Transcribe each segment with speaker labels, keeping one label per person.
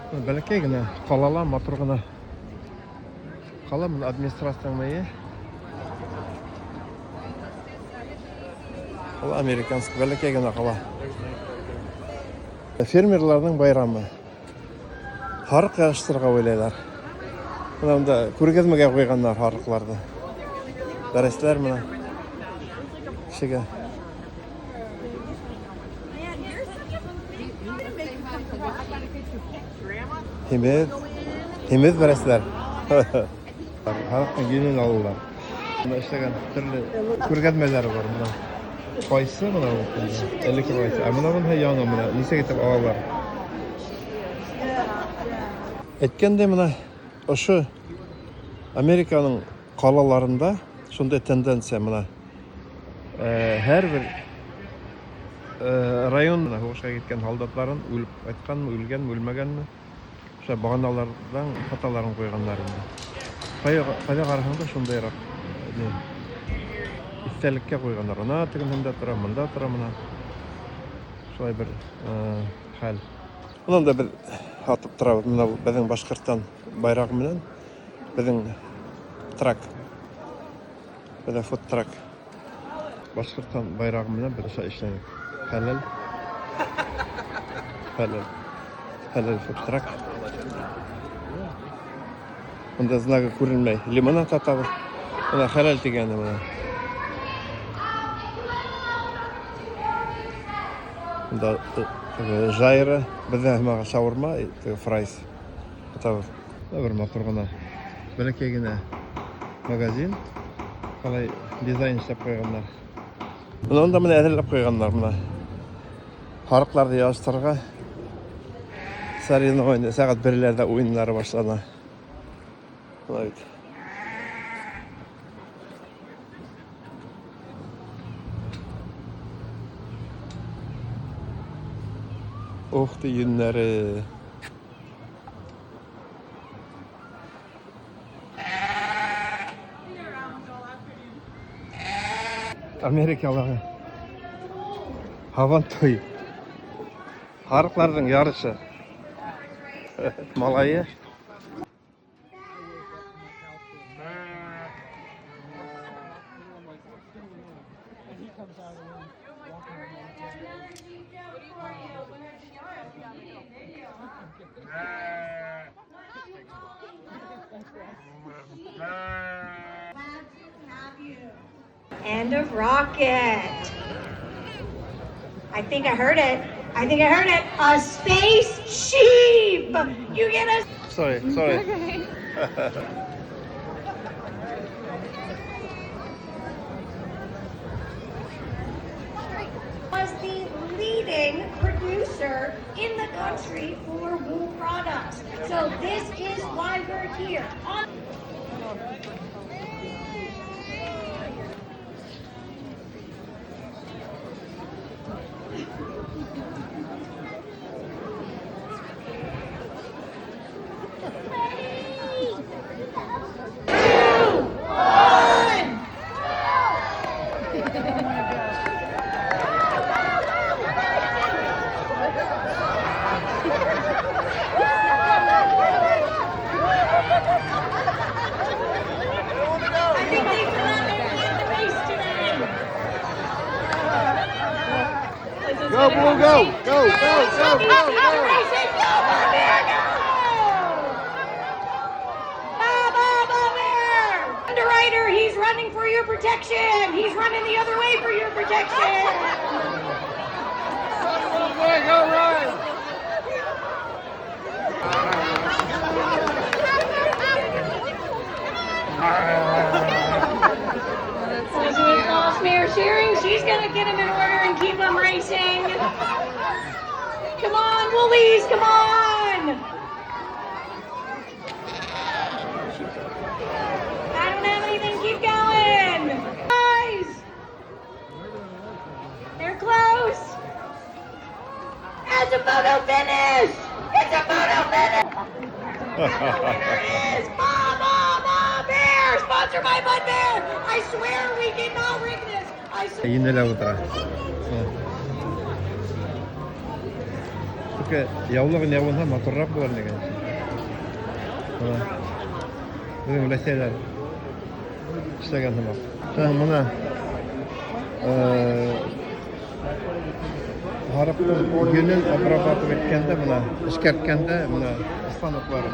Speaker 1: Бәләкәй генә, калала, матур гына. Кала мен администрацияның мәе. Ул американск бәләкәй генә кала. Фермерларның байрамы. Һарыҡ ярыштырырға уйлайлар. Монда күргәҙмәгә куйганнар һарыҡларҙы. Дәресләр менә кешегә. Һимеҙ дәресләр. Һарыҡтың йөнөн алалар. Монда эшләгән төрлө күргәҙмәләр бар монда. Кайсы мына ул? Элекке кайсы. Ә монда яңы менә нисек итеп алалар. Әйткәндәй менә ошо Американың калаларында шундай тенденция менә. Һәр бер районда һугышка киткән солдатларын үлеп кайтканмы, үлгәнме, үлмәгәнме? Ошо баганалардан фотоларын куйганнар инде. Кая карасаң да шундайрак. Истәлеккә куйганнар. Ана тегендә тора, монда тора менә. Шулай бер хәл. Монда да бер атып торабыз. Менә безнең Башкортстан байрагы менән безнең трак. Бер фот трак. Башкортстан байрагы менән бер эшләнек. Хәләл. Хәләл фот трак. Монда знагы күренмәй. Лимонад атабыз. Менә хәләл дигәне менә. Монда жайры, бездә һәммәгә шаурма, фрайс. Атабыз. Бер матур гына. Бәләкәй генә магазин. Калай дизайн эшләп куйганнар. Монда менә әзерләп куйганнар менә. Һарыкларны яштырырга. Сарина ойны, сәгать 1-ләрдә уеннары башлана. Лайк. Ох ты, йөннәре. Америкалағы Сабантуй. Һарыкларның ярышы. Малайы.
Speaker 2: And a rocket. I think I heard it. A space sheep. You get a...
Speaker 1: Sorry.
Speaker 2: Okay. Was the leading producer in the country for wool products. So this is why we're here.
Speaker 1: Go, Blue, go! Go!
Speaker 2: Underwriter, he's running for your protection. He's running the other way for your protection.
Speaker 1: Go, Ryan!
Speaker 2: Mayor Shearing, she's gonna get him in order and keep him racing. Come on, Woolies, come on! I don't have anything, keep going! Guys! They're close! It's a photo finish! It's a photo finish! Winner is Mama Bear! Sponsored by Bud Bear! I swear we did not rig this! I swear.
Speaker 1: Yine la otra. Бәлки яулыгын яуынһа матуррак булыр дигән. Бүген өләсәләр эшләгән һымак. Моны һарыҡтың йөнен обрабатывать иткәндә, моны эшкәрткәндә, моны станоклары.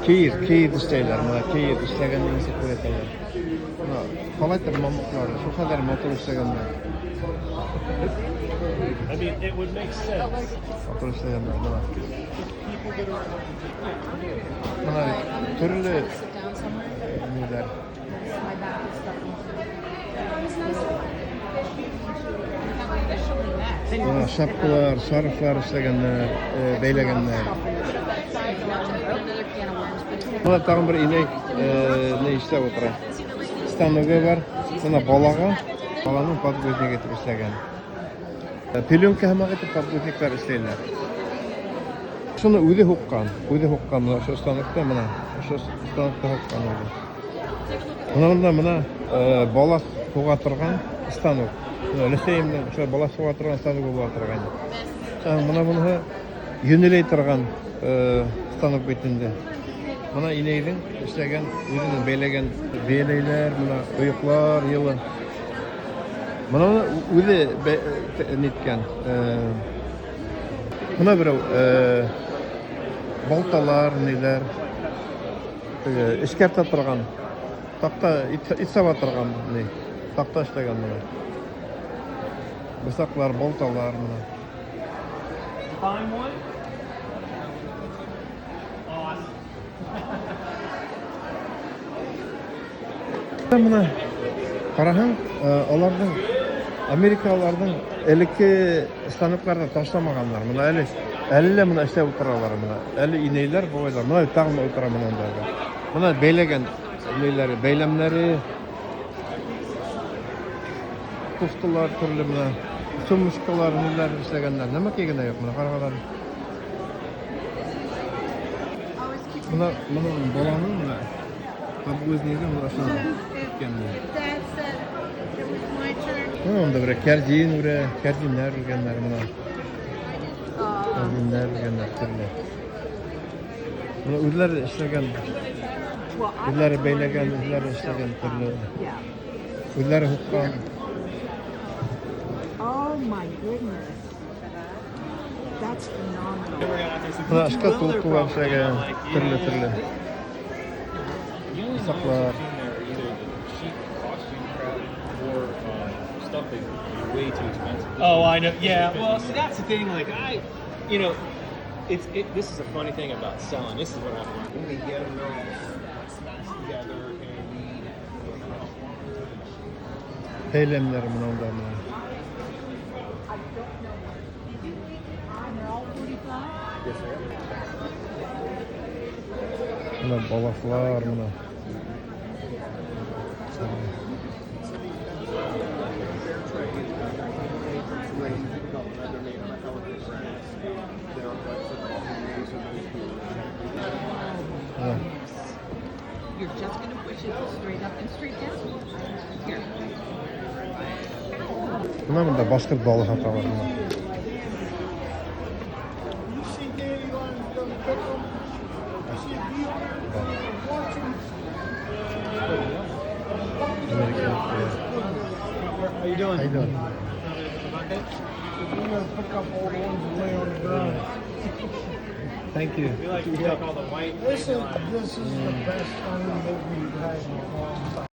Speaker 1: Кейез эшләйләр, моны кейез эшләгәнне нисек күрәтәләр. Калайтыр мамыклары, шул кадәр матур эшләгәннәр.
Speaker 3: I mean, it would make sense.
Speaker 1: Матур эшләгәннәр, моны. Моны төрле ниләр. Şapkalar, şarflar işləgənlər, beyləyənlər. Buna tağın bir inek ne işləb oturur. Stanogu var, buna balağa, balağının podgözünə getirib işləgən. Pelyonka həmaq etib podgözniklər işləyirlər. Şunu üzi huqqan, buna şu stanokda, şu stanokda huqqan oldu. Buna balaq tuğa тұрған станок. Лесейімнің балақ суға тұрған станок болуға тұрған. Бұны юнелей тұрған станок бетінде. Бұна инейдің іштеген, өзінің бейлеген бейлейлер, ұйықлар, елі. Бұна өзі неткен. Бұна бір балталар, нелер, ішкерта тұрған. Тақта итсаба тұрған, тақта іштеген бұна. Бысақлар, болталар мұна.
Speaker 3: Find one? Awesome.
Speaker 1: Мұна қараһаң, олардың Америкалардың әлікі станокларда ташламағандар. Мұна әлі мұна іштеп отыралар мұна. Әлі инейлер болайлар. Мұна тағын отыра мұнандарға. Мұна бейлеген бейлемлері, туфтылар түрлі мұна. Сумушкалар, нелер işləgənlər. Nəmə kegənə yox мұna, qarağalar. Мұна balanın мұna. Tabi özünüzü мұna aşağı tutkənlər. Onda bir kərzinlər ürgənlər мұna. Kərzinlər ürgənlər türlü. Мұna özləri işləgən, özləri beyləgən, özləri işləgən türlü. Özləri huqqan.
Speaker 2: Oh my goodness. That's phenomenal.
Speaker 1: Buna aşka tulku var işləgən, türlü. Saklar.
Speaker 3: Way too expensive. Oh, I know. Yeah. Well, see, that's the thing. Like, this is a funny thing about selling. This is what I'm like. When we get them all smashed together and we.
Speaker 1: Eylemler bundan da. Buna balıklar buna.
Speaker 2: You're just going to push it straight up and straight down. Here.
Speaker 1: Buna bunda başka balık hata var buna.
Speaker 3: How you doing?
Speaker 1: How you doing?
Speaker 4: We're going to pick up all the ones that lay on the ground.
Speaker 1: Thank you.
Speaker 3: We like to take all the white.
Speaker 4: This is the best hunting that we've had in a long time.